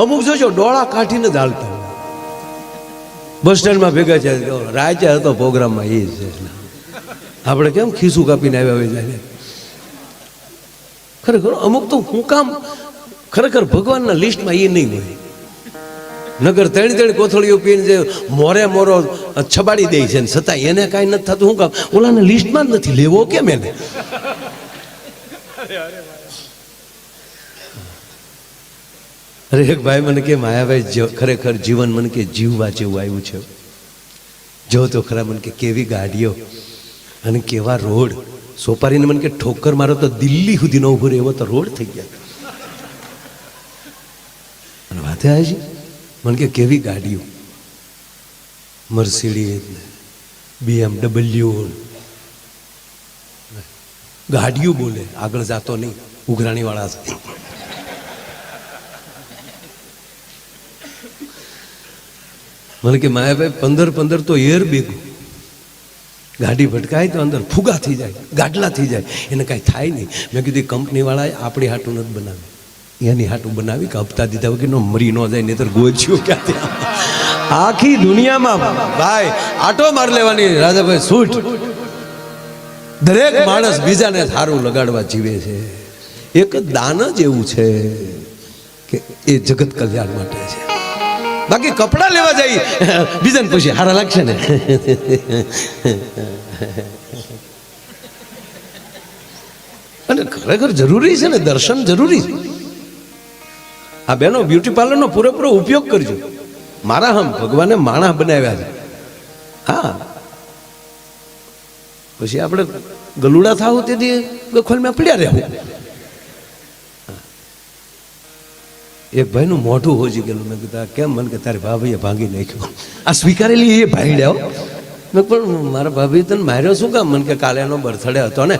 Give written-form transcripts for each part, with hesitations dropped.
અમુક જોજો ડોળા કાઢીને જ હાલતા હોય. બસ સ્ટેન્ડમાં ભેગા છે, રાજ્ય હતો પ્રોગ્રામમાં એ છે. આપણે કેમ ખીસું કાપીને આવ્યા હોય જાય. ખરેખર અમુક તો હું કામ ખરેખર ભગવાનના લિસ્ટમાં એ નહીં હોય. નગર ત્રણ કોથળીઓ પીને જે મોરે મોરો છબાડી દે છે ને છતાં એને કાંઈ નથી થતું. શું કામ? ઓલાને લિસ્ટમાં જ નથી લેવો કેમ એને? અરે એક ભાઈ મને કે માયાભાઈ ખરેખર જીવન મને કે જીવવા જેવું આવ્યું છે. જો તો ખરા મને કે કેવી ગાડીઓ અને કેવા રોડ. સોપારીને મને કે ઠોકર મારો તો દિલ્હી સુધી ન ઉભો રહે એવો તો રોડ થઈ ગયા. અને વાતે આવે છે મને કે કેવી ગાડીઓ, મર્સિડીઝ, BMW ગાડીઓ બોલે, આગળ જાતો નહીં, ઉઘરાણી વાળા છે. મને કે માયાભાઈ 15 તો એર બેગ, ગાડી ભટકાય તો અંદર ફુગા થઈ જાય, ગાડલા થઈ જાય, એને કાંઈ થાય નહીં. મેં કીધું કંપનીવાળાએ આપણી હાટું નથી બનાવી, એની હાટું બનાવી કે હપ્તા દીધા વગર મરી ન જાય, નહીં તો ગોચ્યું ક્યાંથી. આખી દુનિયામાં ભાઈ આટો માર લેવાની રાજાભાઈ છૂટ. દરેક માણસ બીજાને સારું લગાડવા જીવે છે. એક દાન જ એવું છે કે એ જગત કલ્યાણ માટે છે. બાકી કપડા લેવા જાય બીજાને પૂછે સારા લાગશે ને. અને ખરેખર જરૂરી છે ને, દર્શન જરૂરી છે. આ બેનો બ્યુટી પાર્લરનો પૂરેપૂરો ઉપયોગ કરજો. મારા હમ ભગવાને માણસ બનાવ્યા છે. હા, પછી આપણે ગલુડા થાવું તેથી ગખોલમાં પડ્યા રહેવું. એક ભાઈનું મોઢું હોજી ગયેલું. મેં કીધું કેમ? મને કે તારી ભાભીએ ભાંગી નાખ્યું. આ સ્વીકારેલી એ ભાંડ્યા. મેં પણ મારા ભાભી તને માર્યો શું કામ? મને કે કાલે એનો બર્થડે હતો ને,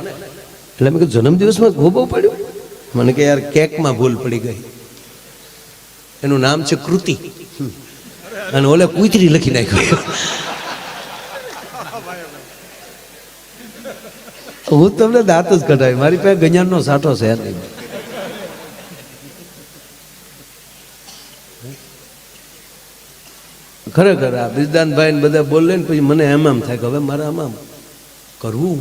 એટલે મેં કીધું જન્મદિવસમાં ગોબો પડ્યો. મને કે યાર કેકમાં ભૂલ પડી ગઈ. એનું નામ છે કૃતિ અને ઓલે કુતરી લખી નાખ્યું. હું તમને દાંત જ કઢાવી, મારી પાસે ગજાનનો સાઠો છે નહીં. ખરેખર આ બિરદાનભાઈ ને બધા બોલે ને પછી મને એમ થાય કે હવે મારે આમાં કરવું.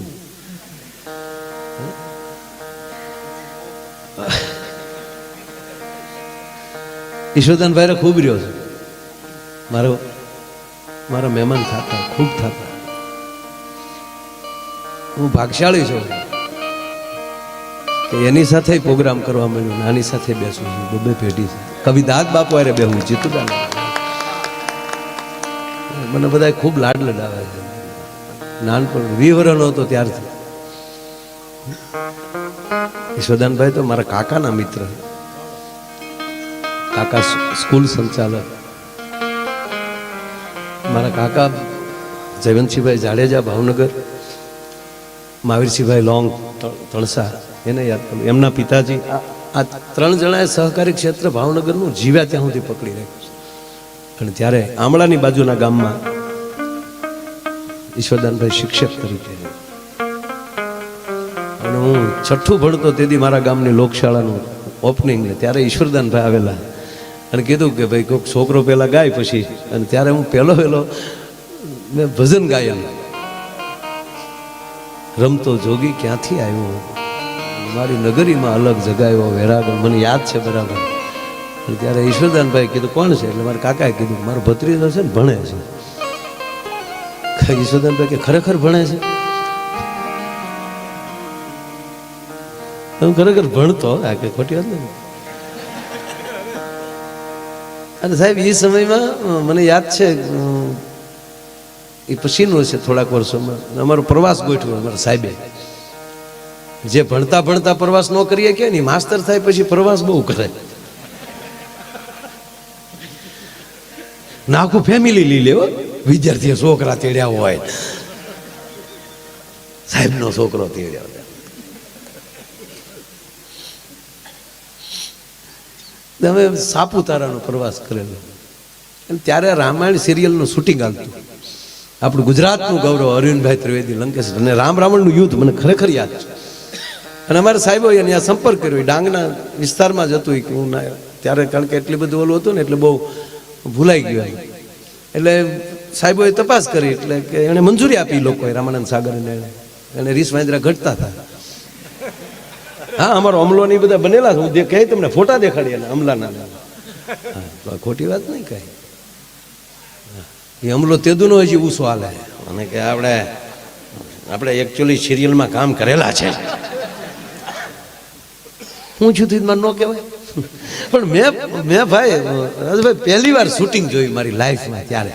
ઈશ્વરદાનભાઈ ખૂબ રહ્યો છે. મારા મહેમાન થતા ખૂબ થતા. હું ભાગશાળી છું કે એની સાથે પ્રોગ્રામ કરવા મળ્યો, આની સાથે બેસું છું. બે પેઢી છે. કવિદાસ બાપુ અરે બેહું જીતુદાન. મને બધા ખૂબ લાડ લડાવે છે. નાનપણ 20 વર્ષનો હતો ત્યારથી. ઈશ્વરદાનભાઈ તો મારા કાકાના મિત્ર, કાકા સ્કૂલ સંચાલક. મારા કાકા જયવંતસિંહભાઈ જાડેજા ભાવનગર, મહાવીરસિંહભાઈ લોંગ તળસા, એને યાદ કરું. એમના પિતાજી. આ 3 જણાએ સહકારી ક્ષેત્ર ભાવનગરનું જીવ્યા ત્યાં સુધી પકડી રાખ્યું છે. અને ત્યારે આમળાની બાજુના ગામમાં ઈશ્વરદાનભાઈ શિક્ષક તરીકે, અને હું 6ઠું ભણતો તેથી મારા ગામની લોકશાળાનું ઓપનિંગ ને ત્યારે ઈશ્વરદાનભાઈ આવેલા અને કીધું કે ભાઈ કોઈક છોકરો પહેલા ગાય પછી. અને ત્યારે હું પહેલો મેં ભજન ગાયન, રમતો જોગી ક્યાંથી આવ્યો, મારી નગરીમાં અલગ જગાયો વેરાગર. મને યાદ છે બરાબર. ત્યારે ઈશ્વરદાનભાઈ કીધું કોણ છે? એટલે મારા કાકાએ કીધું મારો ભત્રીજો છે ને ભણે છે. ઈશ્વરદાનભાઈ કે ખરેખર ભણે છે? હું ખરેખર ભણતો, આ કે ખોટી વાત નથી. અને સાહેબ એ સમયમાં મને યાદ છે, એ પછીનું છે થોડાક વર્ષોમાં, અમારો પ્રવાસ ગોઠવ્યો અમારા સાહેબે. જે ભણતા ભણતા પ્રવાસ ન કરીએ કે નહીં, માસ્તર થાય પછી પ્રવાસ બહુ કરે. નાખું ફેમિલી લઈ લેવો. વિદ્યાર્થીઓ છોકરા તેડ્યા હોય, સાહેબનો છોકરો તેડ્યા હોય. અમે સાપુતારાનો પ્રવાસ કરેલો. અને ત્યારે રામાયણ સિરિયલનું શૂટિંગ આવતું. આપણું ગુજરાતનું ગૌરવ અરવિંદભાઈ ત્રિવેદી લંકેશ અને રાવણનું યુદ્ધ મને ખરેખર યાદ છે. અને અમારા સાહેબો અહીંયા સંપર્ક કર્યો. ડાંગના વિસ્તારમાં જ હતું કે હું ત્યારે કારણ કે એટલી બધું ઓલું હતું ને એટલે બહુ ભૂલાઈ ગયું. એટલે સાહેબોએ તપાસ કરી એટલે કે એણે મંજૂરી આપી લોકોએ રામાનંદ સાગરને એને રીસ વાંદરા ઘટતા હતા. હા અમારો અમલો ને બધા બનેલા છે. હું કહે તમને ફોટા દેખાડી એને અમલાના. હા ખોટી વાત નહીં કાંઈ. એ અમલો તેદુનો હજી ઊંસો હાલે અને કે આપણે એકચ્યુઅલી સિરિયલમાં કામ કરેલા છે. હું છું ન કહેવાય પણ મેં ભાઈ રાજભાઈ પહેલી વાર શૂટિંગ જોયું મારી લાઈફમાં ત્યારે.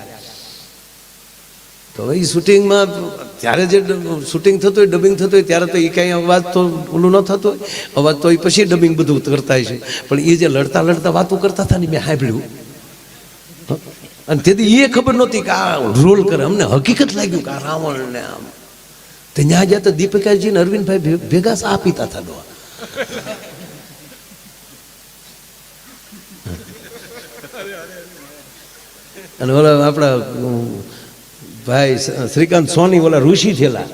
તો એ શૂટિંગમાં ત્યારે જે શૂટિંગ થતું હોય ડબિંગ થતું હોય ત્યારે તો એ કાંઈ અવાજ તો ઓલું ન થતો હોય. અવાજ તો એ પછી ડબિંગ બધું કરતા હોય છે. પણ એ જે લડતા લડતા વાતો કરતા હતા ને મેં સાંભળ્યું અને તેથી એ ખબર નહોતી કે આ રોલ કરે. અમને હકીકત લાગ્યું કે આ રાવણ ને આમ. તો ત્યાં જ્યાં તો દીપિકાજી ને અરવિંદભાઈ ભેગા આ પીતા હતા ડોહા. અને ઓલા આપણા ભાઈ શ્રીકાંત સોની ઓલા ઋષિ થયેલા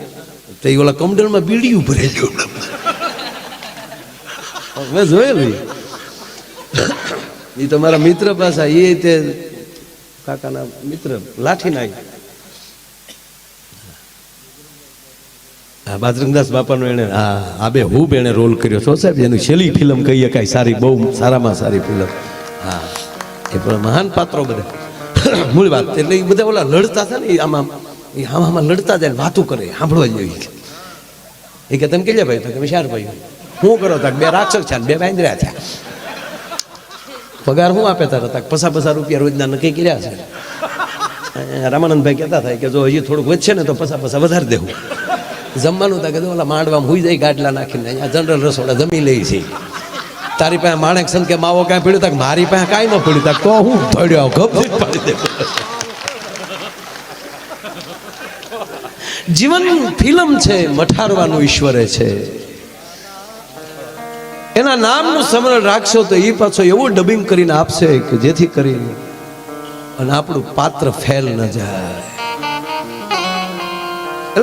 તો એ ઓલા કમડલમાં બીડીયું ભરાઈ ગયું. મેં જોયેલું. એ તો મારા મિત્ર પાસે એ તે કાકાના મિત્ર લાઠીના. હા બાજરંગદાસ બાપાનો એને આ બે હુબ એને રોલ કર્યો છો સાહેબ. એની છેલ્લી ફિલ્મ કહીએ કાંઈ સારી, બહુ સારામાં સારી ફિલ્મ. હા એ પણ મહાન પાત્રો બધા. મૂળ વાત એટલે એ બધા ઓલા લડતા હતા ને એ આમાં લડતા જાય વાતું કરે સાંભળવા જેવી. એ કે તમે કેટલા ભાઈ? તો તમે 4 ભાઈ. શું કરો તા? 2 રાક્ષસ છે 2 વાંદરા થયા. પગાર શું આપે તારા? તક ₹50 રોજના નક્કી કર્યા છે. રામાનંદભાઈ કહેતા થાય કે જો હજી થોડુંક વધશે ને તો પૈસા વધારી દેવું. જમવાનું તા કે ઓલા માંડવામાં હુઈ જાય ગાટલા નાખીને અહીંયા જનરલ રસોડા જમી લઈ છે. તારી પાસે માણેક સંત કે માવો કાંઈ પડ્યું તક? મારી પાસે કાંઈ ન પડ્યું તક તો હું ધોડ્યો ગપ પાડી દે. જીવન ફિલ્મ છે, મઠારવાનું ઈશ્વરે છે. એના નામનું સ્મરણ રાખશો તો એ પાછો એવું ડબિંગ કરીને આપશે કે જેથી કરીને અને આપણું પાત્ર ફેલ ન જાય.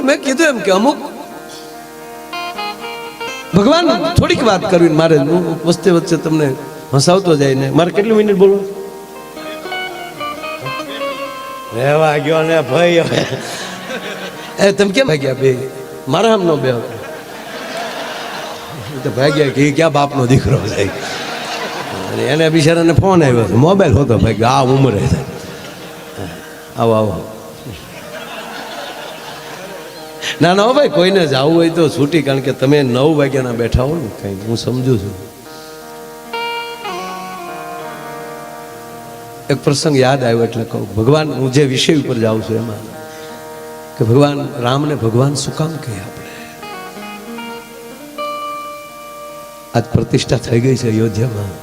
મેં કીધું એમ કે અમુક ભગવાન થોડીક વાત કરવી મારે વચ્ચે વચ્ચે તમને હસાવતો જાય ને. મારે કેટલી મિનિટ બોલવું? રહેવા ગયો ને ભાઈ. હવે તમે કેમ ભાગ્યા બે? મારા આમ નો બે તો ભાગ્યા કે ક્યાં બાપનો દીકરો જાય. એને બિચારાને ફોન આવ્યો હતો, મોબાઈલ હોતો ભાઈ આ ઉંમરે થાય. આવો આવો. ના ના ભાઈ કોઈને જવું હોય તો છૂટી, કારણ કે તમે 9 વાગ્યાના બેઠા હો ને કઈ હું સમજુ છું. એક પ્રસંગ યાદ આવ્યો એટલે કહું. ભગવાન હું જે વિષય ઉપર જાઉં છું એમાં કે ભગવાન રામને ભગવાન શું કામ કહે? આપણે આજ પ્રતિષ્ઠા થઈ ગઈ છે અયોધ્યામાં.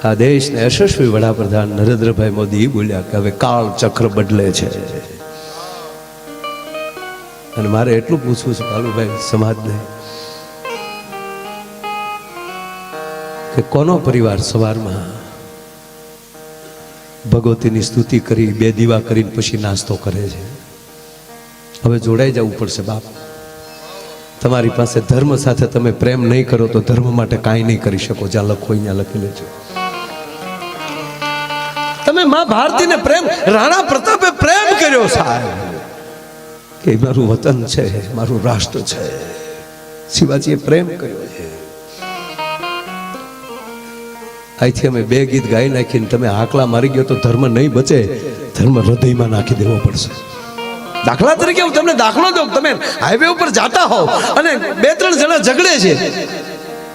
આ દેશના યશસ્વી વડાપ્રધાન નરેન્દ્રભાઈ મોદી બોલ્યા કે હવે કાળ ચક્ર બદલે છે. અને મારે એટલું પૂછવું છે કાલુભાઈ સમાજને કે કોનો પરિવાર સવારમાં ભગવતીની સ્તુતિ કરી 2 દીવા કરીને પછી નાસ્તો કરે છે? હવે જોડાઈ જવું પડશે બાપ. તમારી પાસે ધર્મ સાથે તમે પ્રેમ નહીં કરો તો ધર્મ માટે કાંઈ નહીં કરી શકો. જ્યાં લખો અહીંયા લખી લેજો. તમે માં ભારતીને પ્રેમ, રાણા પ્રતાપે પ્રેમ કર્યો સાહેબ કે મારું વતન છે, મારું રાષ્ટ્ર છે. શિવાજીએ પ્રેમ કર્યો છે. અહીંથી અમે 2 ગીત ગાઈ નાખીને તમે આકલા મારી ગયો તો ધર્મ નહીં બચે. ધર્મ હૃદયમાં નાખી દેવો પડશે. દાખલા તરીકે હું તમને દાખલો દઉં. તમે હાઈવે ઉપર જાતા હોવ અને 2-3 જણા ઝઘડે છે,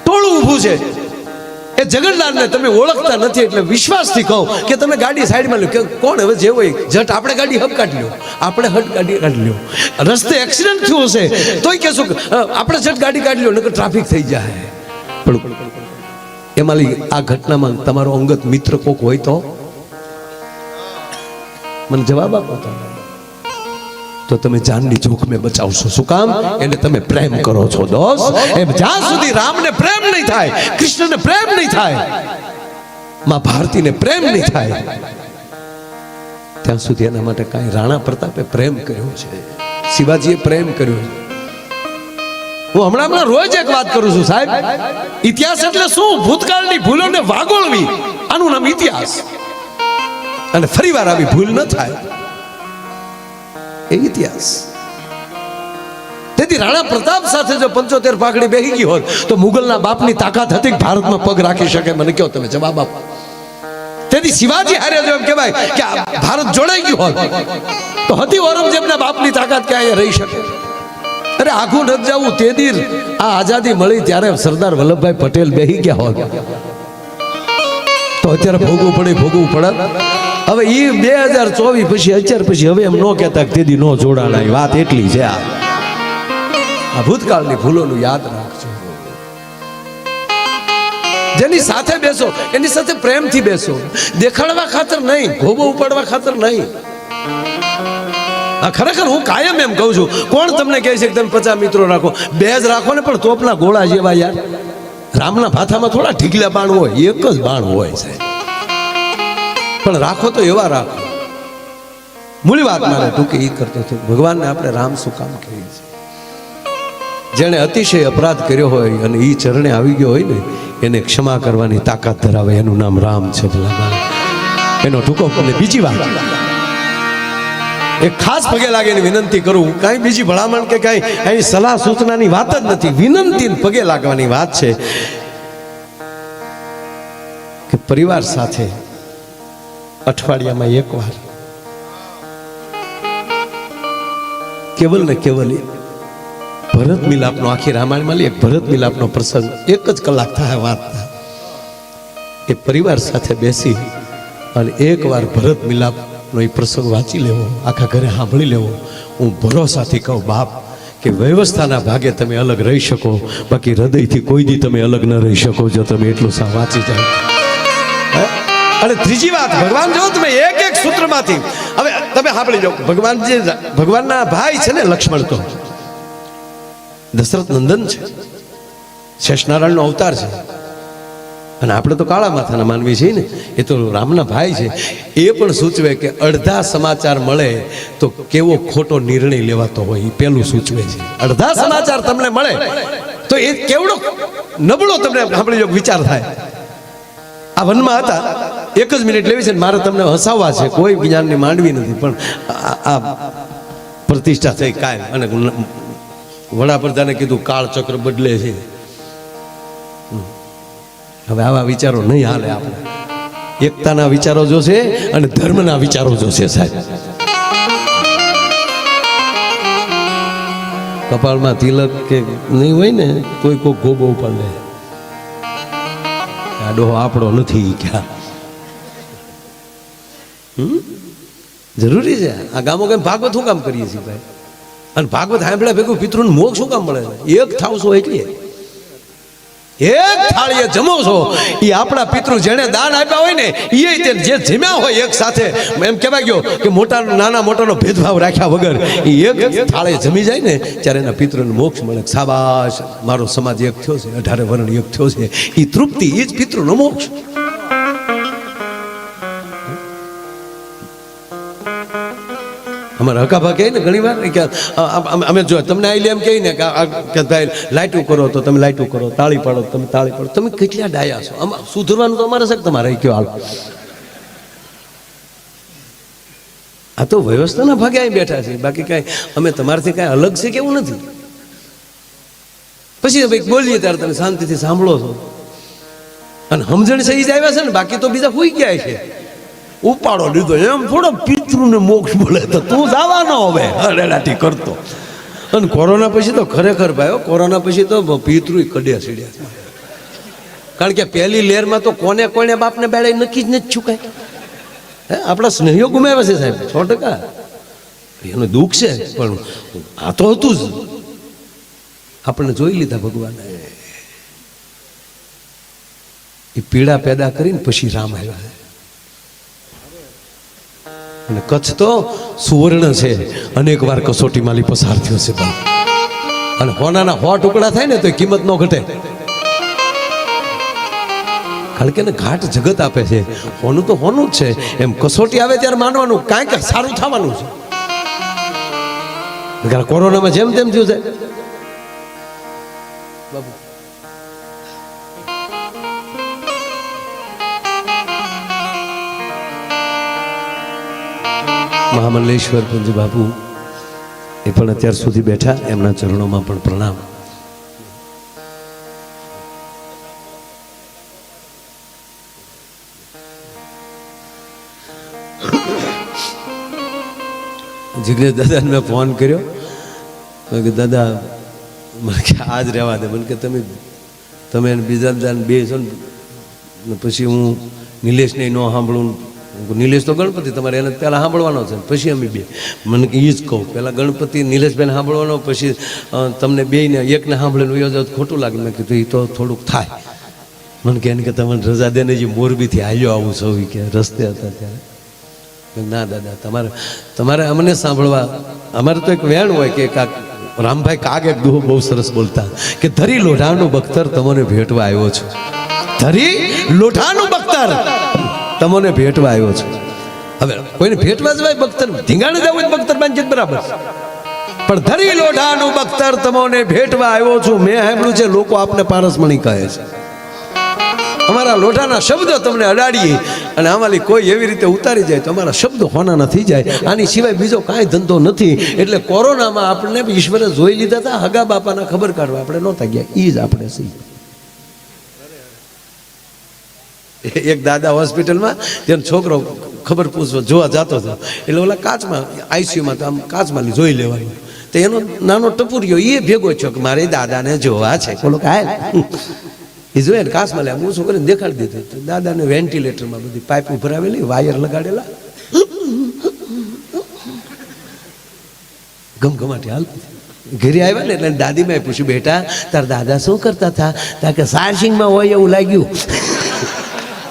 ટોળું ઊભું છે. એ ઝઘડનારને તમે ઓળખતા નથી એટલે વિશ્વાસથી કહો કે તમે ગાડી સાઈડમાં લો. કે કોણ હવે જે હોય જટ આપણે ગાડી હબ કાઢી લો, આપણે હટ ગાડી કાઢી લો. રસ્તે એક્સિડન્ટ થયું હશે તોય કહેશું કે આપણે જટ ગાડી કાઢી લો નકર ટ્રાફિક થઈ જાય. પણ એમાં આ ઘટનામાં તમારો અંગત મિત્ર કોક હોય તો મને જવાબ આપો. તો તમે જાનની જોખમે બચાવશો. શું કામ? એને તમે પ્રેમ કરો છો દોસ્ત. એમ જ્યાં સુધી રામને પ્રેમ નહીં થાય, કૃષ્ણને પ્રેમ નહીં થાય, માં ભારતીને પ્રેમ નહીં થાય, ત્યાં સુધી એના માટે કાંઈ રાણા પ્રતાપે પ્રેમ કર્યો છે, શિવાજીએ પ્રેમ કર્યો છે. હું હમણાં રોજ એક વાત કરું છું સાહેબ, ઇતિહાસ એટલે શું? ભૂતકાળની ભૂલોને વાગોળવી, આનું નામ ઇતિહાસ. અને ફરીવાર આવી ભૂલ ન થાય એ ઇતિહાસ. તેથી રાણા પ્રતાપ સાથે જો 75 પાઘડી બેહી ગઈ હોત તો મુગલના બાપની તાકાત હતી કે ભારતમાં પગ રાખી શકે? મને કહો તમે, જવાબ આપો. તેથી શિવાજી હારે જો એમ કહેવાય કે ભારત જોડાઈ ગયું હોત તો હતી ઔરંગઝેબના બાપની તાકાત કે અહીંયા રહી શકે? અરે આખું ન જવું, તે દી આ આઝાદી મળી ત્યારે સરદાર વલ્લભભાઈ પટેલ બેહી ગયા હોત તો અત્યારે ભોગવું પડત. હવે એ 2024 પછી અત્યાર પછી હવે એમ ન કહેતા કે તેદી નો જોડાણા. વાત એટલી છે. આ ભૂતકાળની ભૂલોનું યાદ રાખજો. જેની સાથે બેસો એની સાથે પ્રેમથી બેસો, દેખાડવા ખાતર નહીં, ઘોબો ઉપાડવા ખાતર નહીં. ખરેખર હું કાયમ એમ કહું છું, કોણ તમને કહે છે કે તમે 50 મિત્રો રાખો? 2 જ રાખો ને, પણ તોપના ગોળા જેવા. યાર, રામના ભાથામાં થોડા ઢીકલા બાણ હોય, એક જ બાણ હોય સાહેબ. પણ રાખો તો એવા રાખો. મૂળી વાત મારે ટૂંકી એ કરતો હતો, ભગવાનને આપણે રામ શું કામ કહીએ છીએ? જેણે અતિશય અપરાધ કર્યો હોય અને એ ચરણે આવી ગયો હોય ને, એને ક્ષમા કરવાની તાકાત ધરાવે, એનું નામ રામ છે. એનો ટૂંકો. અને બીજી વાત, એક ખાસ પગે લાગીને વિનંતી કરું, કાંઈ બીજી ભલામણ કે કાંઈ અહીં સલાહ સૂચનાની વાત જ નથી, વિનંતી પગે લાગવાની વાત છે કે પરિવાર સાથે અઠવાડિયામાં એકવાર કેવલ ને કેવલ ભરત મિલાપનો, આખી રામાયણમાં એક ભરત મિલાપનો પ્રસંગ 1 જ કલાક થાય વાત, એ પરિવાર સાથે બેસી અને એકવાર ભરત મિલાપનો એ પ્રસંગ વાંચી લેવો, આખા ઘરે સાંભળી લેવો. હું ભરોસાથી કહું બાપ કે વ્યવસ્થાના ભાગે તમે અલગ રહી શકો, બાકી હૃદયથી કોઈ દી તમે અલગ ન રહી શકો જો તમે એટલું વાંચી જાય. અને ત્રીજી વાત, ભગવાન જો તમે એક સૂત્રમાંથી, હવે તમે સાંભળી જાઓ, ભગવાનના ભાઈ છે ને લક્ષ્મણ, તો દશરથ નંદન છે, શેષનારાયણનો અવતાર છે, અને આપણે તો કાળા માથાના માનવી છીએ ને, એ તો રામના ભાઈ છે. એ પણ સૂચવે કે અડધા સમાચાર મળે તો કેવો ખોટો નિર્ણય લેવાતો હોય, એ પેલું સૂચવે છે. અડધા સમાચાર તમને મળે તો એ કેવડો નબળો તમને સાંભળી જો વિચાર થાય. આ વનમાં હતા, 1 જ મિનિટ લેવી છે, મારે તમને હસાવવા છે, કોઈ જ્ઞાનની માંડવી નથી, પણ આ પ્રતિષ્ઠા થઈ કાયમ. અને વડાપ્રધાને કીધું કાળ ચક્ર બદલે છે. હવે આવા વિચારો નહીં હાલે. આપણે એકતાના વિચારો જોશે અને ધર્મના વિચારો જોશે સાહેબ. કપાળમાં તિલક કે નહીં હોય ને કોઈ કોઈ ગોબો પણ લે, આ ડોહો આપણો નથી ક્યાં. જરૂરી છે આ ગામો કેમ ભાગવત શું કામ કરીએ છીએ ભાઈ? અને ભાગવત સાંભળ્યા ભેગું પિતૃને મોક્ષ શું કામ મળે? એક થાવ છો એટલે એક થાળીએ જમો છો, એ આપણા પિતૃ જેને દાન આપ્યા હોય ને એ જે જમ્યા હોય એક સાથે, એમ કહેવાય ગયો કે મોટા નાના મોટાનો ભેદભાવ રાખ્યા વગર એ એક થાળે જમી જાય ને ત્યારે એના પિતૃને મોક્ષ મળે. શાબાશ, મારો સમાજ એક થયો છે, 18 વર્ણ એક થયો છે, એ તૃપ્તિ, એ જ પિતૃનો મોક્ષ. અમારા હકાભા કહે ને ઘણી વાર કે અમે જો તમને આઈ એમ કહી ને કે ભાઈ લાઈટું કરો તો તમે લાઈટું કરો, તાળી પાડો તમે તાળી પાડો. તમે કેટલા ડાયા છો? સુધરવાનું તો અમારે છે કે તમારે કયો હાલ. આ તો વ્યવસ્થાના ભાગે અહીં બેઠા છે, બાકી કાંઈ અમે તમારાથી કાંઈ અલગ છે કેવું નથી. પછી ભાઈ બોલીએ ત્યારે તમે શાંતિથી સાંભળો છો અને સમજણ સહી જ આવ્યા છે ને, બાકી તો બીજા હોઈ ગયા છે. ઉપાડો લીધો એમ થોડો પિતૃને મોક્ષ મળે તો તું જવાનો હવે અરેડાટી કરતો. અને કોરોના પછી તો ખરેખર ભાઈ, કોરોના પછી તો પિતૃ કડ્યા સીડ્યા. કારણ કે પહેલી લહેરમાં તો કોને કોને બાપને બેડે નક્કી જ નથી છુકાય. હે, આપણા સ્નેહીઓ ગુમાવ્યા છે સાહેબ 100%. એનું દુઃખ છે, પણ આ તો હતું જ. આપણે જોઈ લીધા ભગવાને એ પીડા પેદા કરીને પછી રામ આવ્યા. અને કચ્છ તો સુવર્ણ છે, અનેક વાર કસોટીમાંથી પસાર થયો છે બાપ. અને હોનાના 100 ટુકડા થાય ને તો કિંમત ન ઘટે. કારણ કે ઘાટ જગત આપે છે, હોનું તો હોનું જ છે. એમ કસોટી આવે ત્યારે માનવાનું કાંઈક સારું થવાનું છે. કોરોનામાં જેમ તેમ થયું છે. બાબુ મહામલ્લેશ્વર પૂજ્ય બાપુ એ પણ અત્યાર સુધી બેઠા, એમના ચરણોમાં પણ પ્રણામ. જિગ્નેશ દાદાને મેં ફોન કર્યો કે દાદા મને કે આજ રહેવા દે, મને કે તમે બીજા દાદાને બે છો ને પછી હું નિલેશને ન સાંભળું. નિલેશ તો ગણપતિ તમારે એને પહેલાં સાંભળવાનો છે, પછી અમે બે. મને કે એ જ કહું, પહેલાં ગણપતિ નિલેશભાઈને સાંભળવાનો, પછી તમને બેને એકને સાંભળીને વયો જાવ ખોટું લાગે. મેં કીધું એ તો થોડુંક થાય. મને કે એને કે તમને રજા દેને જે મોરબીથી હાલ્યો આવું સૌ કે રસ્તે હતા ત્યારે. ના દાદા તમારે અમને સાંભળવા, અમારે તો એક વેણ હોય કે રામભાઈ કાગ એક દુહો બહુ સરસ બોલતા કે ધરી લોઢાનું બખ્તર તમને ભેટવા આવ્યો છું. ધરી લોઢાનું બખ્તર તમને ભેટવા આવ્યો છું. હવે કોઈને ભેટવા જવાય બખ્તર, ધીંગાણે જવું બખ્તર બાંધી બરાબર, પણ ધરી લોઢાનું બખ્તર તમને ભેટવા આવ્યો છું. મેં સાંભળ્યું છે લોકો આપને પારસમણી કહે છે. અમારા લોઢાના શબ્દો તમને અડાડીએ અને આમાંથી કોઈ એવી રીતે ઉતારી જાય તો અમારા શબ્દો હોના થઈ જાય. આની સિવાય બીજો કાંઈ ધંધો નથી. એટલે કોરોનામાં આપણને ઈશ્વરે જોઈ લીધા હતા, હગા બાપાના ખબર કાઢવા આપણે નહોતા ગયા. એ જ આપણે સહી. એક દાદા હોસ્પિટલમાં તેનો છોકરો ખબર પૂછવા જોવા જતો હતો, એટલે ઓલા કાચમાં આઈસીયુમાં તો આમ કાચમાં જોઈ લેવાનું. તો એનો નાનો ટપુરિયો એ ભેગો છો કે મારે દાદાને જોવા છે. બોલો કાય એ જોઈએ ને કાચમાં લે હું શું કરીને દેખાડી દીધું. દાદાને વેન્ટિલેટરમાં બધી પાઇપ ભરાવેલી, વાયર લગાડેલા, ગમગમાટી હાલતી. ઘરે આવ્યા ને એટલે દાદીમાં પૂછ્યું બેટા તાર દાદા શું કરતા હતા? તા કે ચાર્જિંગમાં હોય એવું લાગ્યું,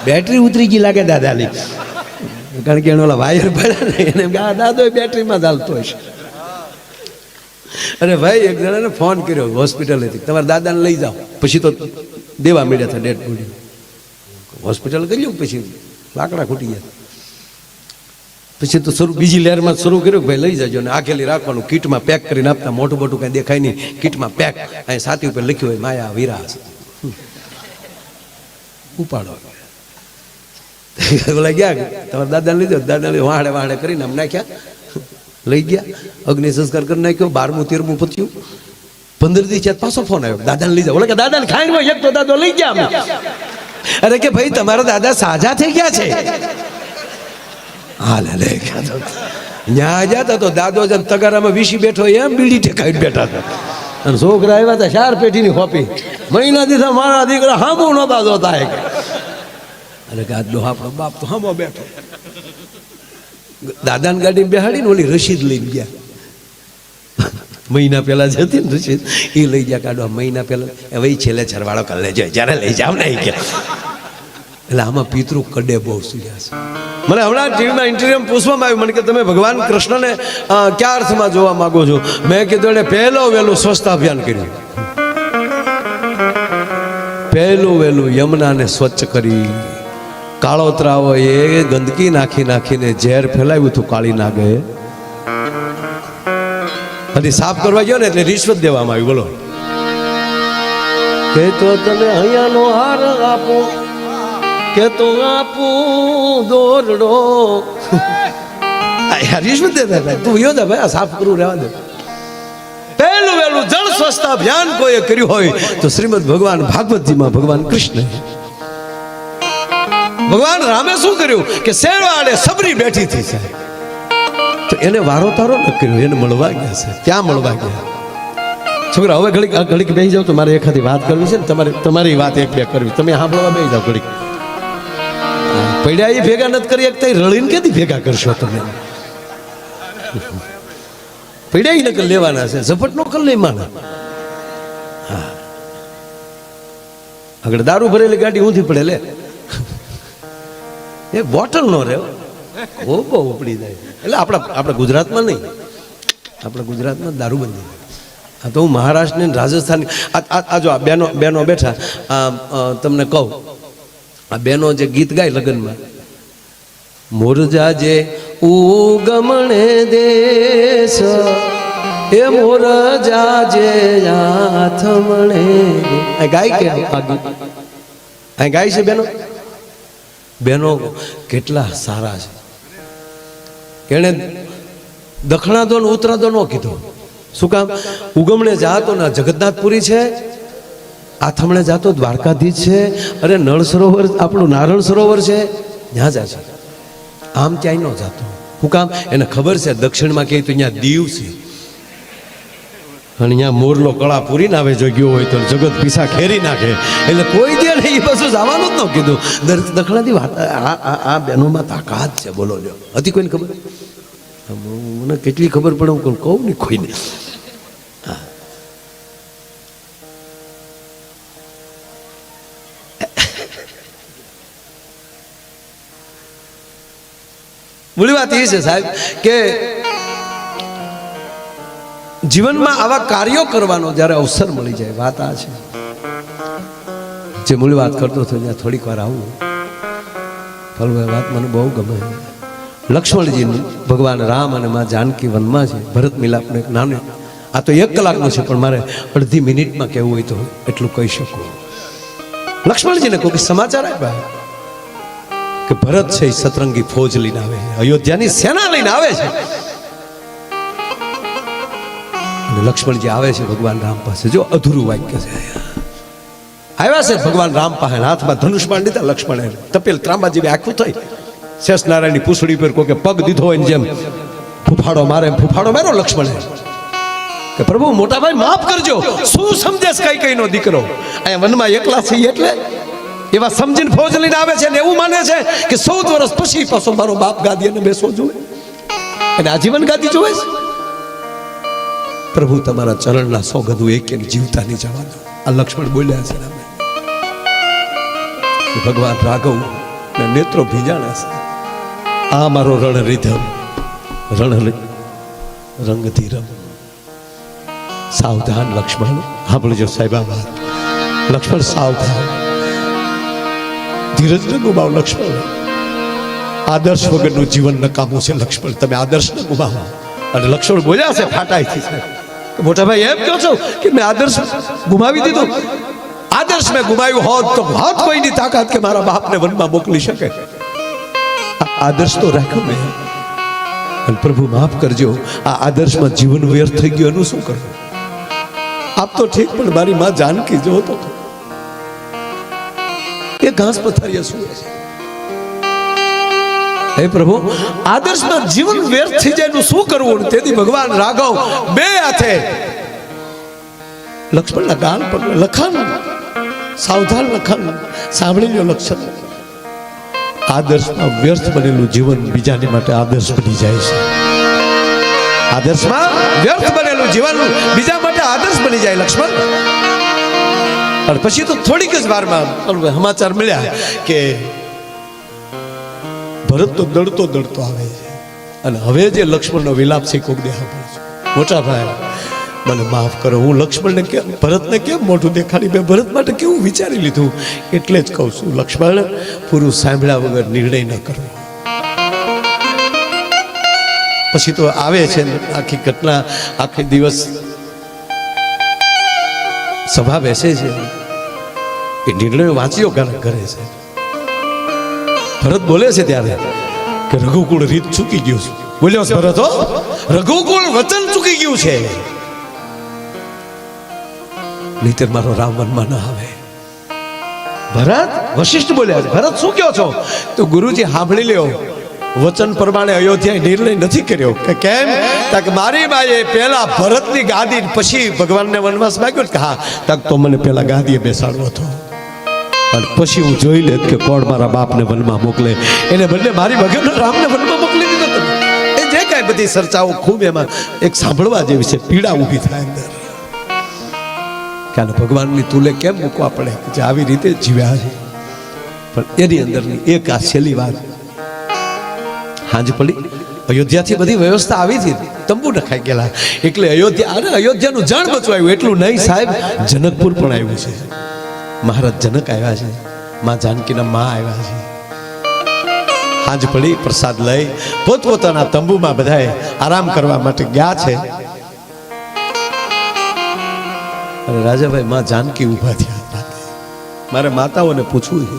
બેટરી ઉતરી ગઈ લાગે દાદાની. કારણ કે એને ઓલા વાયર ભર્યા ને એને દાદો બેટરીમાં જ હાલતો હશે. અરે ભાઈ એક જણાને ફોન કર્યો હોસ્પિટલેથી, તમારા દાદાને લઈ જાઓ. પછી તો દેવા મળ્યા હતા ડેડ બોડી. હોસ્પિટલ કર્યું, પછી લાકડા ખૂટી ગયા. પછી તો બીજી લહેરમાં શરૂ કર્યું ભાઈ લઈ જજો ને આખેલી રાખવાનું, કીટમાં પેક કરીને આપતા. મોટું મોટું કાંઈ દેખાય નહીં, કીટમાં પેક. અહીં છાતી ઉપર લખ્યું હોય માયા વિરાસ, ઉપાડો. ઓલા ગયા તમારા દાદાને લીધો, દાદાને વાહડે વાહડે કરીને આમ નાખ્યા, લઈ ગયા. અગ્નિ સંસ્કાર કરી નાખ્યો. 12મું 13મું પત્યું. 15 દી છે પાછો ફોન આવ્યો, દાદાને લઈ જાઓ. ઓલા કે દાદાને ખાઈને એક તો દાદો લઈ ગયા અમે. અરે કે ભાઈ તમારા દાદા સાજા થઈ ગયા છે. હાલે લઈ ગયા. ન્યા જતા તો દાદો જેમ તગારામાં વીસી બેઠો એમ બીડી ઠેકાઈ બેઠા હતા. અને છોકરા આવ્યા હતા 4 પેટીની ખોપી. મહિના દીધા મારા દીકરા હામો નહોતા જોતા. અને કે આજનો આપણો બાપ તો હામો બેઠો. દાદાની ગાડી બેહાડીને ઓલી રસીદ લઈને ગયા. મહિના પહેલા જ હતી ને રસીદ, એ લઈ ગયા કાઢવા. મહિના પહેલા હવે છેલ્લે છરવાળો કરી લેજો, જ્યારે લઈ જાવ ને ગયા. એટલે આમાં પિતૃ કડે બહુ સુર્યા છે. મને હમણાં ટીવીમાં ઇન્ટરવ્યુમાં પૂછવામાં આવ્યું મને કે તમે ભગવાન કૃષ્ણને કયા અર્થમાં જોવા માંગો છો? મેં કીધું એને વહેલું સ્વચ્છતા અભિયાન કર્યું. વહેલું યમુનાને સ્વચ્છ કરી, કાળોતરાઓ એ ગંદકી નાખીને ઝેર ફેલાવ્યું હતું કાળી નાગે. હજી સાફ કરવા ગયો ને એટલે રિશ્વત દેવામાં આવી. બોલો કે તો તમે અહીંયાનો હાર આપો, કે તો આપું દોરડો. રિશ્વત દેતા હતા. તું યોદા ભાઈ સાફ કરવું રહેવા દે. વહેલું જળ સ્વચ્છતા અભિયાન કોઈએ કર્યું હોય તો શ્રીમદ ભગવાન ભાગવતજીમાં ભગવાન કૃષ્ણ. ભગવાન રામે શું કર્યું કે શેરવાડે સબરી બેઠી થઈ છે તો એને વારો તારો ન કર્યો, એને મળવા ગયા છે. ત્યાં મળવા ગયા. છોકરા હવે ઘડીક બેસી જાવ તો મારે એખાદી વાત કરવી છે ને, તમારી વાત એક બે કરવી. તમે સાંભળવા બેસી જાવ ઘડીક. પડ્યા એ ભેગા નથી કરી શકતા, રળીને ક્યાંથી ભેગા કરશો તમે? પડ્યા એ નકલ લેવાના છે, ઝપટ નો કર લઈ માના. હા આગળ દારૂ ભરેલી ગાડી ઊંધી પડે લે, એક બોટલ નો રહે બહુ ઉપડી જાય. એટલે આપણા ગુજરાતમાં નહીં, આપણા ગુજરાતમાં દારૂબંધી. આ તો હું મહારાષ્ટ્રની રાજસ્થાનની આ જો આ બેનો બેઠા, તમને કહું આ બેનો જે ગીત ગાય લગ્નમાં, મોરજા જે ઉગમણે દેશ એ મોર જાજે આથમણે આ ગાય કે આ ગાય છે બેનો બેનો કેટલા સારા છે એણે દખણા દો ને ઉતરા દો ન કીધું શું કામ ઉગમણે જાતો ને જગન્નાથપુરી છે આથમણે જાતો દ્વારકાધીશ છે અરે નળ સરોવર આપણું નારણ સરોવર છે ત્યાં જા છે આમ ક્યાંય ન જાતો શું કામ એને ખબર છે દક્ષિણમાં કહે તો અહીંયા દીવ છે અને અહીંયા મોરલો કળા પૂરી ના આવે જો ગયો હોય તો જગત પીસા ખેરી નાખે એટલે કોઈ દે નહીં એ પાછું જવાનું જ ન કીધું દખણાથી વાત આ બહેનોમાં તાકાત છે બોલો લ્યો હતી કોઈને ખબર મને કેટલી ખબર પડે હું કહું નહીં કોઈને મૂળ વાત એ છે સાહેબ કે જીવનમાં આવા કાર્યો કરવાનો જ્યારે અવસર મળી જાય વાત આ છે જે મૂળ વાત કરતો હતો ત્યાં થોડીક વાર આવું ફલભાઈ વાત મને બહુ ગમે લક્ષ્મણજી ભગવાન રામ અને માં જાનકી વનમાં છે ભરત મિલાપનું એક નાનું આ તો 1 કલાકનું છે પણ મારે અડધી મિનિટમાં કહેવું હોય તો એટલું કહી શકું લક્ષ્મણજીને કોઈ સમાચાર આપ્યા કે ભરત છે એ સતરંગી ફોજ લઈને આવે છે અયોધ્યાની સેના લઈને આવે છે અને લક્ષ્મણજી આવે છે ભગવાન રામ પાસે જો અધૂરું વાક્ય છે આવ્યા છે ભગવાન રામ પાસે હાથમાં ધનુષ બાણ લીધા લક્ષ્મણે તપેલ ત્રાંબા જેવી આખું થઈ શેષ નારાયણની પૂંછડી પર કોઈ પગ દીધો હોય જેમ ફૂફાડો માર્યો લક્ષ્મણે કે પ્રભુ મોટા ભાઈ માફ કરજો શું સમજેશ કઈ નો દીકરો અહીંયા વનમાં એકલા છે એટલે એવા સમજીને ફોજ લઈને આવે છે ને એવું માને છે કે 14 વર્ષ પછી પાછો મારો બાપ ગાદી અને બેસવો જોઈએ અને આજીવન ગાદી જોવે છે પ્રભુ તમારા ચરણના સોગંદુ એક જીવતા નહીં જવા દો આ લક્ષ્મણ બોલ્યા છે ભગવાન રાઘવ ને નેત્રો ભીજાણા છે આ મારો રણ રીધમ રંગથી રમ સાવધાન લક્ષ્મણ સાંભળજો સાહેબ આ વાત લક્ષ્મણ સાવધાન ધીરજ ન ગુમાવો લક્ષ્મણ આદર્શ વગરનું જીવન નકામું છે લક્ષ્મણ તમે આદર્શ ન ગુમાવો અને લક્ષ્મણ બોલ્યા છે ફાટાઈથી મોટા ભાઈ એમ કહો છો કે મેં આદર્શ ગુમાવી દીધો આદર્શ મેં ગુમાવ્યું હોત તો હોત કોઈની તાકાત કે મારા બાપને વનમાં મોકલી શકે આદર્શ તો રાખ્યો મેં અને પ્રભુ માફ કરજો આ આદર્શમાં જીવન વ્યર્થ થઈ ગયું એનું શું કરવું આપ તો ઠીક પણ મારી માં જાનકી જો તો એ ઘાસ પથારીએ શું છે હે પ્રભુ આદર્શમાં જીવન વ્યર્થ થઈ જાય એનું શું કરવું તેથી ભગવાન રાઘવ બે હાથે લક્ષ્મણના ગાલ પર લખન સાવધાન લખન સાંભળી લો લક્ષ્મણ આદર્શમાં વ્યર્થ બનેલું જીવન બીજાની માટે આદર્શ બની જાય છે આદર્શમાં વ્યર્થ બનેલું જીવન બીજા માટે આદર્શ બની જાય લક્ષ્મણ અને પછી તો થોડીક જ વારમાં સમાચાર મળ્યા કે ભરત તો દડતો આવે છે અને હવે જે લક્ષ્મણનો વિલાપ છે કોક દેખા પડે છે મોટા ભાઈ મને માફ કરો હું લક્ષ્મણને કેમ ભરતને કેમ મોઢું દેખાડી મેં ભરત માટે કેવું વિચારી લીધું એટલે જ કહું છું લક્ષ્મણ પૂરું સાંભળ્યા વગર નિર્ણય ન કરવો પછી તો આવે છે આખી ઘટના આખી દિવસ સભા બેસે છે એ નિર્ણયો વાંચ્યો કરે છે ભરત બોલે છે ત્યારે કે રઘુકુળ રીત ચૂકી ગયું છે બોલ્યો ભરત હો રઘુકુળ વચન ચૂકી ગયું છે નહીતર મારો રામ વનમાં ન આવે ભરત વશિષ્ઠ બોલ્યા છે ભરત શું કહો છો તો ગુરુજી સાંભળી લ્યો વચન પ્રમાણે અયોધ્યાએ નિર્ણય નથી કર્યો કે કેમ તક મારી બાએ પહેલા ભરતની ગાદી પછી ભગવાનને વનવાસ માંગ્યો કે હા તક તો મને પહેલા ગાદીએ બેસાડવો હતો અને પછી હું જોઈ લેત કે કોણ મારા બાપને વનમાં મોકલે એને બદલે મારી વગર રામને વનમાં મોકલી દીધો તમે એ જે કાંઈ બધી ચર્ચાઓ ખૂબ એમાં એક સાંભળવા જેવી છે પીડા ઊભી થાય અંદર કે ભગવાનની તુલે કેમ મૂકવા પડે જે આવી રીતે જીવ્યા છે પણ એની અંદરની એક આ છેલ્લી વાત હાંજ પડી અયોધ્યાથી બધી વ્યવસ્થા આવી હતી તંબુ નખાઈ ગયેલા એટલે અયોધ્યાનું જાણ બચવાયું એટલું નહીં સાહેબ જનકપુર પણ આવ્યું છે મહારાજ જનક આવ્યા છે માં જાનકીના માં આવ્યા છે હાંજ પડી પ્રસાદ લઈ પોતપોતાના તંબુમાં બધાએ આરામ કરવા માટે ગયા છે અને રાજાભાઈ માં જાનકી ઊભા થયા. મારે માતાઓને પૂછવું છે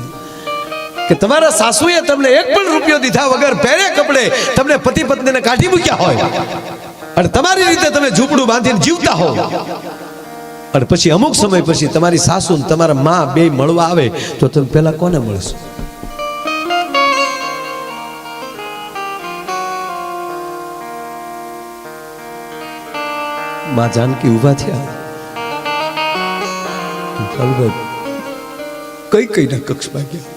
કે તમારા સાસુએ તમને એક પણ રૂપિયો દીધા વગર પહેરે કપડે તમને પતિ પત્નીને કાઢી મૂક્યા હોય અને તમારી રીતે તમે ઝૂંપડું બાંધીને જીવતા હો અને પછી અમુક સમય પછી તમારી સાસુ ને તમારા માં બે મળવા આવે તો તમે પેલા કોને મળશો? માં જાનકી ઊભા થયા. કઈ કઈ ના કક્ષમાં ગયા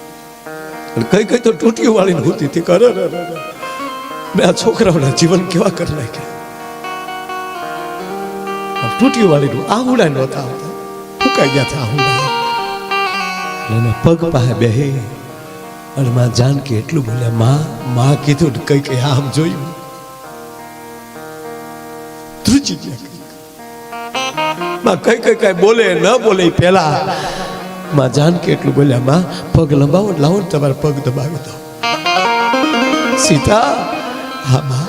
અને કઈ કઈ તો ટૂટીઓ વાળીને હોતી હતી. કરે મેં આ છોકરાઓના જીવન કેવા કરી નાખ્યા. ટૂટીઓ વાળીનું આહુડા નહોતા આવતા, ફૂંકાઈ ગયા હતા આહુડા. એના પગ પાસે બેહી અને માં જાનકી એટલું બોલ્યા, માં કીધું ને કઈ કઈ આમ જોયું ધ્રુજી ગયા. માં કઈ કઈ કઈ બોલે ન બોલે પહેલા માં જાનકી એટલું બોલ્યા, માં પગ લંબાવો, લાવો ને તમારા પગ દબાવી દો. સીતા, હા માં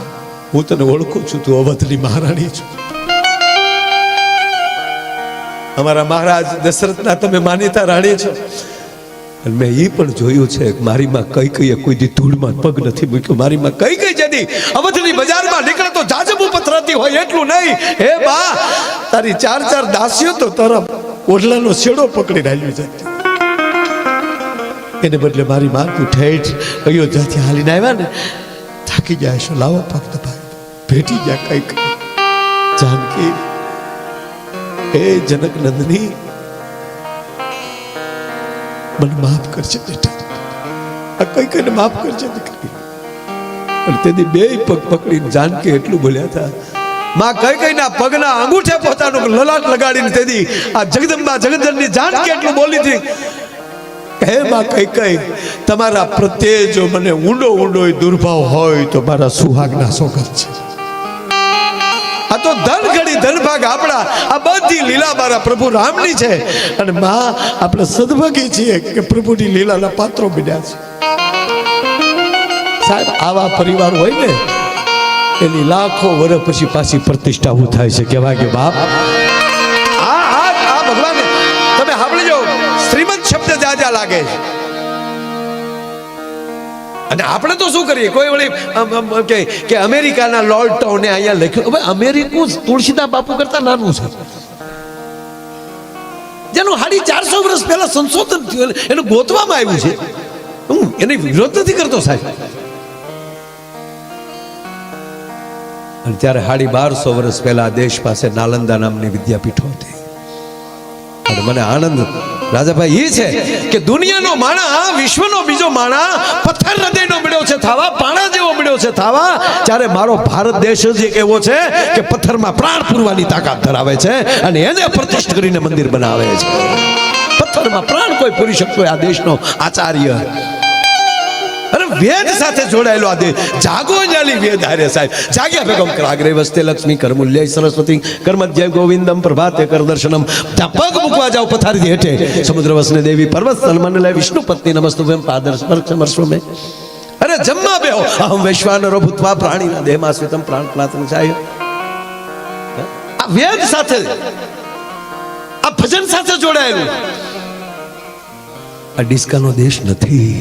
હું તને ઓળખું છું, તું અવધની મહારાણી છું. અમારા મહારાજ દશરથના તમે માનીતા રાણી છો. અને મેં એ પણ જોયું છે મારી માં કઈ કઈ કોઈ દી ધૂળમાં પગ નથી મૂક્યો. મારી માં કઈ કઈ જતી અવધની બજારમાં નીકળે તો જાજબુ પથરાતી હોય એટલું નહીં. હે બા, તારી ચાર ચાર દાસીઓ તો તારા ઓઢલાનો છેડો પકડી રાખ્યો છે. એને બદલે મારી માં તું ઠેઠ અયોધ્યાથી હાલીને આવ્યા ને, થાકી જાય છો, લાવો પગ દબાવી ભેટી ગયા કઈ કઈ. જાનકી, હે જનક નંદની, મને માફ કરજે બેટા, આ કઈ કઈને માફ કરજે દીકરી. અને તેથી બે પગ પકડીને જાનકી એટલું બોલ્યા હતા, માં કઈ કઈના પગના અંગૂઠે પોતાનું લલાટ લગાડીને તેથી આ જગદંબા જગદંબની જાનકી એટલું બોલી હતી, હે માં કઈ કઈ, તમારા પ્રત્યે જો મને ઊંડો ઊંડો દુર્ભાવ હોય તો મારા સુહાગના સોગંદ છે. આ તો ધન ઘડી ધન ભાગ આપણા, આ બધી લીલા મારા પ્રભુ રામની છે. અને માં આપણે સદભાગી છીએ કે પ્રભુની લીલાના પાત્રો બન્યા છે. સાહેબ, આવા પરિવાર હોય ને એની લાખો વર્ષ પછી પાછી પ્રતિષ્ઠા થાય છે. કહેવાય કે બાપ આ ભગવાન તમે સાંભળજો, શ્રીમંત શબ્દ જ્યાં જ્યાં લાગે છે. અને આપણે તો શું કરીએ, કોઈ વળી કે અમેરિકાના લોર્ડ ટાઉને અહીંયા લખ્યું. હવે અમેરિકું તુલસીદાસ બાપુ કરતા નાનું છે, જેનું 450 વર્ષ પહેલા સંશોધન થયું, એનું ગોતવામાં આવ્યું છે. હું એને વિરોધ નથી કરતો સાહેબ. અને ત્યારે 1250 વર્ષ પહેલા દેશ પાસે નાલંદા નામની વિદ્યાપીઠો હતી. અને મને આનંદ રાજાભાઈ એ છે કે દુનિયાનો માણા, વિશ્વનો બીજો માણા પથ્થર હૃદયનો મળ્યો છે થાવા, પાણા જેવો મળ્યો છે થાવા, ત્યારે મારો ભારત દેશ જ એક એવો છે કે પથ્થરમાં પ્રાણ પૂરવાની તાકાત ધરાવે છે અને એને પ્રતિષ્ઠિત કરીને મંદિર બનાવે છે. પથ્થરમાં પ્રાણ કોઈ પૂરી શકતો આ દેશનો આચાર્ય. અરે વેદ સાથે જોડાયેલો આ દેશ. જાગો જાલી વેદ હારે સાહેબ, જાગ્યા ભેગમ કરાગ્રે વસ્તે લક્ષ્મી કરમૂલ્ય સરસ્વતી કર્મધ્ય ગોવિંદમ પ્રભાતે કર દર્શનમ. પગ મૂકવા જાવ પથારીથી હેઠે, સમુદ્ર વસને દેવી પર્વત સન્મન લે વિષ્ણુ પત્ની નમસ્તુભ્યમ પાદર્શમર્શમે. અરે જમવા બેહો, અહમ વૈશ્વાનરો ભૂત્વા પ્રાણીના દેહમાં સ્વિતમ પ્રાણ પ્લાતન ચાય. આ વેદ સાથે, આ ભજન સાથે જોડાયેલું. આ ડિસ્કાનો દેશ નથી,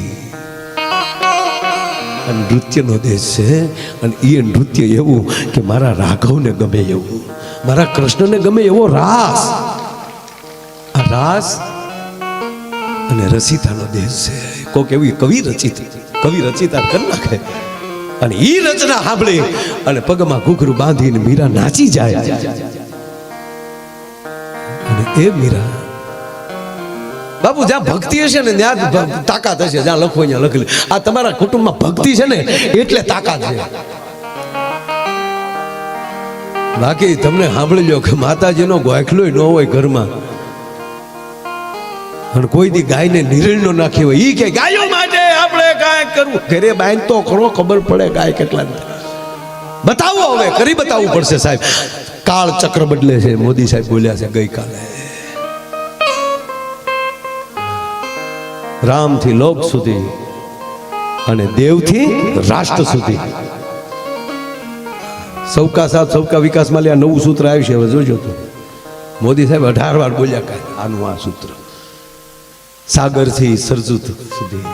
નૃત્યનો દેશ છે. અને એ નૃત્ય એવું કે મારા રાઘવને ગમે એવું, મારા કૃષ્ણને ગમે એવો રાસ. આ રાસ અને રચિતાનો દેશ છે. કોક એવી કવિ રચિતા કરી નાખે અને એ રચના સાંભળી અને પગમાં ઘૂઘરું બાંધીને મીરા નાચી જાય. અને એ મીરા બાપુ જ્યાં ભક્તિ હશે ને ત્યાં તાકાત હશે. જ્યાં લખો ત્યાં લખેલું. આ તમારા કુટુંબમાં ભક્તિ છે ને એટલે તાકાત છે. બાકી તમને સાંભળી લો કે માતાજીનો ગોખલો ન હોય ઘરમાં, અને કોઈ દી ગાયને નિરણ નો નાખી હોય, ઈ કે ગાયો માટે આપણે કાંઈક કરવું. ઘરે બાંધ તો ખરો, ખબર પડે ગાય કેટલા. બતાવો, હવે કરી બતાવવું પડશે સાહેબ. કાળ ચક્ર બદલે છે, મોદી સાહેબ બોલ્યા છે ગઈકાલે. રામથી લોક સુધી અને દેવથી રાષ્ટ્ર સુધી સૌકા સાથ સૌકા વિકાસમાં લે નવું સૂત્ર આવ્યું છે. હવે જોજો તો મોદી સાહેબ 18 વાર બોલ્યા કાંઈ આનું આ સૂત્ર, સાગરથી સરજુત સુધી,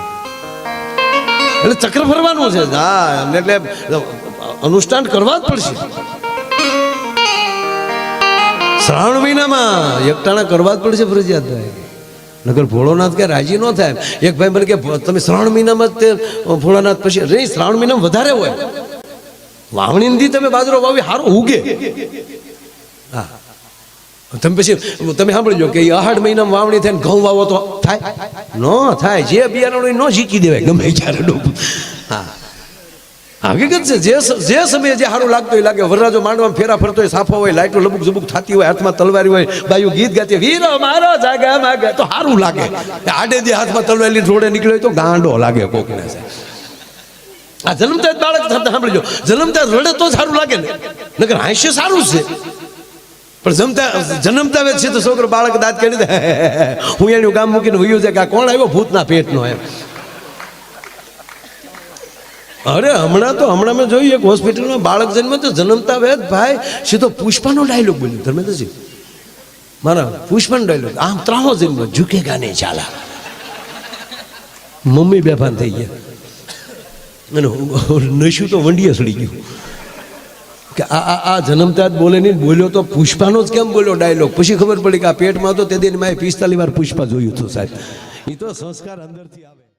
એટલે ચક્ર ફરવાનું છે. હા, એટલે અનુષ્ઠાન કરવા જ પડશે. શ્રાવણ મહિનામાં એકટાણા કરવા જ પડશે ફરજિયાત ભાઈ, નગર ભોળોનાથ કે રાજી ન થાય. એક ભાઈ મને કે તમે શ્રાવણ મહિનામાં જ તે ભોળાનાથ પછી નહીં, શ્રાવણ મહિનામાં વધારે હોય. વાવણીથી તમે બાજરો વાવી સારું ઉગે. હા, તમે પછી તમે સાંભળજો કે અહાડ મહિનામાં વાવણી થાય ને ઘઉં વાવો તો થાય ન થાય. જે બિયારણ ન ઝીકી દેવાય ગમે ત્યારે ડૂબ. હા, હકીકત છે. જે સમયે જે સારું લાગતું હોય લાગે. વરરાજો માંડવામાં ફેરા ફરતો હોય, સાફો હોય, લાઈટો લબુક ઝબુક થતી હોય, હાથમાં તલવારી હોય, બાયું ગીત ગાતી વીરો મારો જાગા માગે તો સારું લાગે. આડે દે હાથમાં તલવારી રોડે નીકળ્યો હોય તો ગાંડો લાગે કોકને. આ જન્મતા બાળક સાંભળજો, જન્મતા રડે તો સારું લાગે ને, નકર હાસ્ય સારું છે. પણ જન્મતા છે તો છોકરો બાળક દાંત કાઢી દે, હું એનું ગામ મૂકીને વયું છે કે આ કોણ આવ્યો ભૂતના પેટનો એમ. અરે હમણાં મેં જોયું એક હોસ્પિટલમાં બાળક જન્મ તો જન્મતા વેદ ભાઈ સીધો પુષ્પાનો ડાયલોગ બોલ્યો. ધર્મેન્દ્રજી મારા પુષ્પાનો ડાયલોગ, આમ ત્રાહો જન્મ ઝૂકેગા નહીં ચાલા. મમ્મી બેભાન થઈ ગયા અને નશું તો વંડીએ સડી ગયું કે આ જન્મતા જ બોલે નહીં, બોલ્યો તો પુષ્પાનો જ કેમ બોલ્યો ડાયલોગ. પછી ખબર પડી કે આ પેટમાં તો તે દિન મેં 45 વાર પુષ્પા જોયું હતું સાહેબ. એ તો સંસ્કાર અંદરથી આવે.